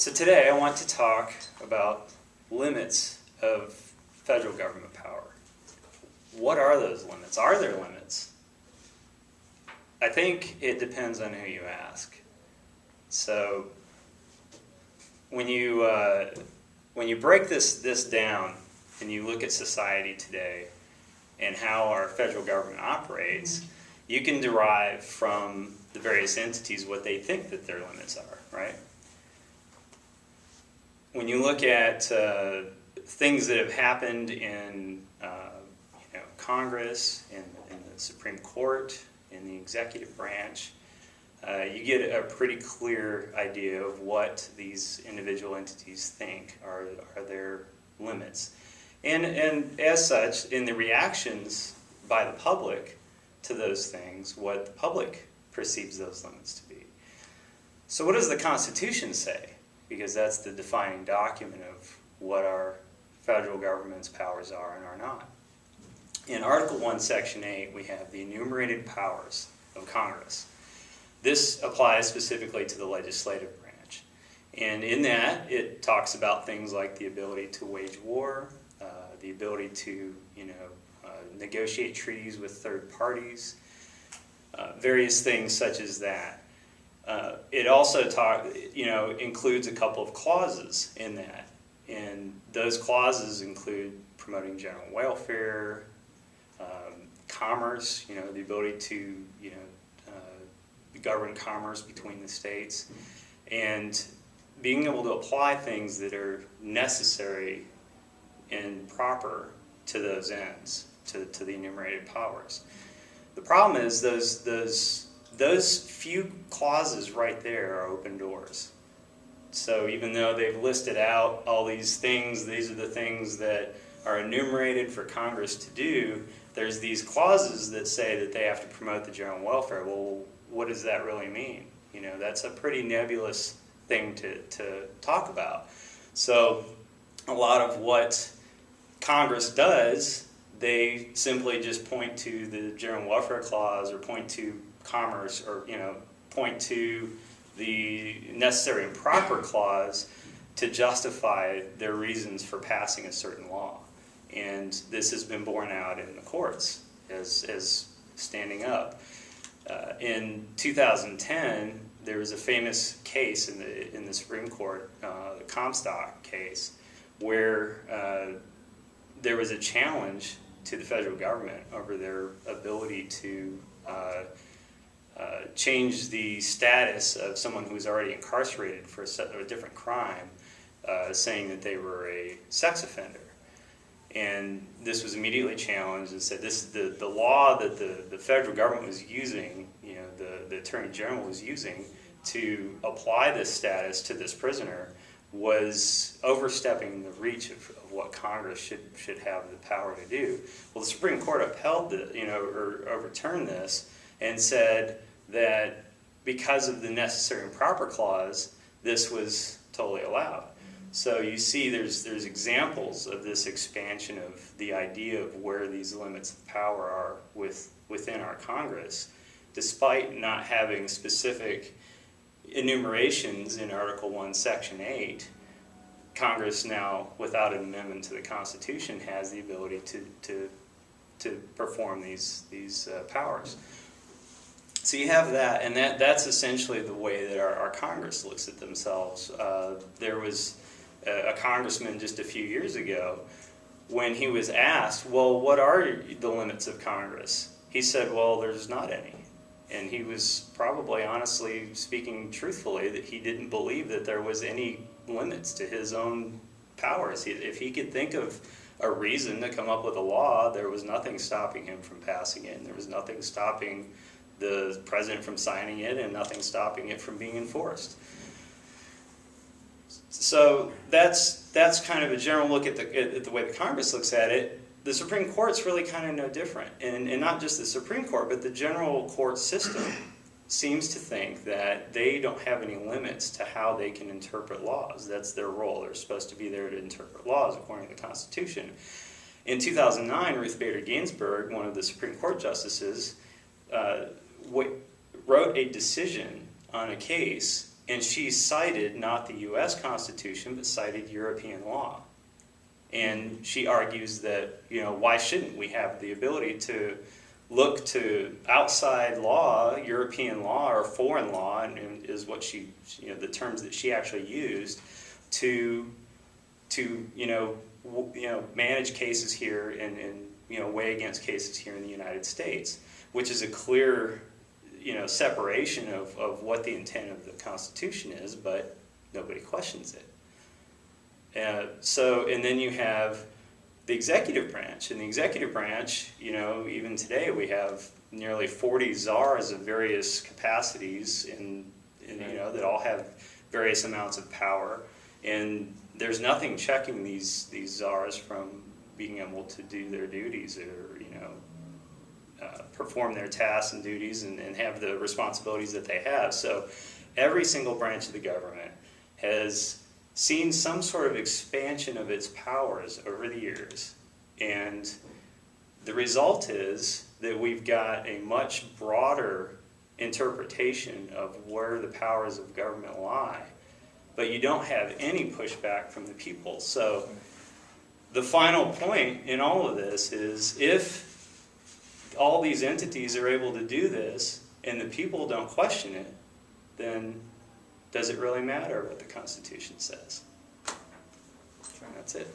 So today I want to talk about limits of federal government power. What are those limits? Are there limits? I think it depends on who you ask. So when you break this down and you look at society today and how our federal government operates, you can derive from the various entities what they think that their limits are, right? When you look at things that have happened in Congress, in the Supreme Court, in the executive branch, you get a pretty clear idea of what these individual entities think are their limits. And as such, in the reactions by the public to those things, what the public perceives those limits to be. So what does the Constitution say? Because that's the defining document of what our federal government's powers are and are not. In Article 1, Section 8, we have the enumerated powers of Congress. This applies specifically to the legislative branch. And in that, it talks about things like the ability to wage war, the ability to negotiate treaties with third parties, various things such as that. It also includes a couple of clauses in that. And those clauses include promoting general welfare, commerce, the ability to govern commerce between the states, and being able to apply things that are necessary and proper to those ends, to the enumerated powers. The problem is those few clauses right there are open doors. So even though they've listed out all these things, these are the things that are enumerated for Congress to do, there's these clauses that say that they have to promote the general welfare. Well, what does that really mean? That's a pretty nebulous thing to talk about. So a lot of what Congress does, they simply just point to the general welfare clause or point to commerce or point to the necessary and proper clause to justify their reasons for passing a certain law. And this has been borne out in the courts as standing up. In 2010, there was a famous case in the Supreme Court, the Comstock case, where there was a challenge to the federal government over their ability to change the status of someone who was already incarcerated for a different crime, saying that they were a sex offender. And this was immediately challenged and said the law that the federal government was using, the Attorney General was using to apply this status to this prisoner was overstepping the reach of what Congress should have the power to do. Well, the Supreme Court upheld or overturned this and said that because of the necessary and proper clause, this was totally allowed. So you see there's examples of this expansion of the idea of where these limits of power are within our Congress, despite not having specific enumerations in Article 1, Section 8. Congress now, without an amendment to the Constitution, has the ability to perform these powers. So you have that, and that's essentially the way that our Congress looks at themselves. There was a congressman just a few years ago, when he was asked, well, what are the limits of Congress? He said, well, there's not any. And he was probably honestly speaking truthfully that he didn't believe that there was any limits to his own powers. If he could think of a reason to come up with a law, there was nothing stopping him from passing it, and there was nothing stopping the president from signing it, and nothing stopping it from being enforced. So that's kind of a general look at the way the Congress looks at it. The Supreme Court's really kind of no different. And not just the Supreme Court, but the general court system seems to think that they don't have any limits to how they can interpret laws. That's their role. They're supposed to be there to interpret laws according to the Constitution. In 2009, Ruth Bader Ginsburg, one of the Supreme Court justices, wrote a decision on a case And she cited not the U.S. Constitution, but cited European law. And she argues that, why shouldn't we have the ability to look to outside law, European law or foreign law, and is what she, the terms that she actually used, to manage cases here and weigh against cases here in the United States, which is a clear, separation of what the intent of the Constitution is, but nobody questions it. And then you have the executive branch. In the executive branch, even today we have nearly 40 czars of various capacities that all have various amounts of power. And there's nothing checking these czars from being able to do their duties or, perform their tasks and duties and have the responsibilities that they have. So every single branch of the government has seen some sort of expansion of its powers over the years. And the result is that we've got a much broader interpretation of where the powers of government lie, but you don't have any pushback from the people. So the final point in all of this is, if all these entities are able to do this and the people don't question it, then does it really matter what the Constitution says? And that's it.